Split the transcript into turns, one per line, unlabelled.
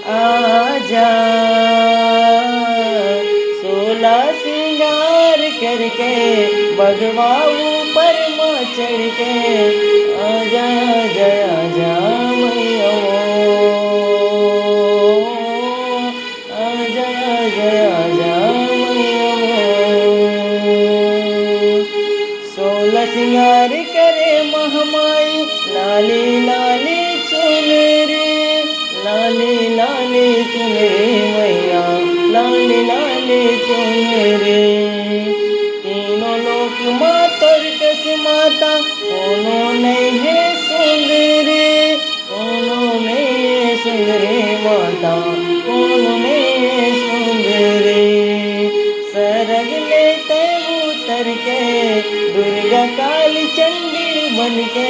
आजा, सोला सिंगार करके बगवा ऊपर माँ चढ़ के आजा जया जा मैया आजा जया जा सोला सिंगार करे महामाई लाली लाली चुनरी लाली लाली चुनरी मैया लाली लाली चुनरी तीनों लोक माता कस माता कोनो नहीं है सुंदरी कोनो नहीं है सुंदरी माता कोनो नहीं है सुंदरी सरग लेते उतर के दुर्गा काली चंडी बन के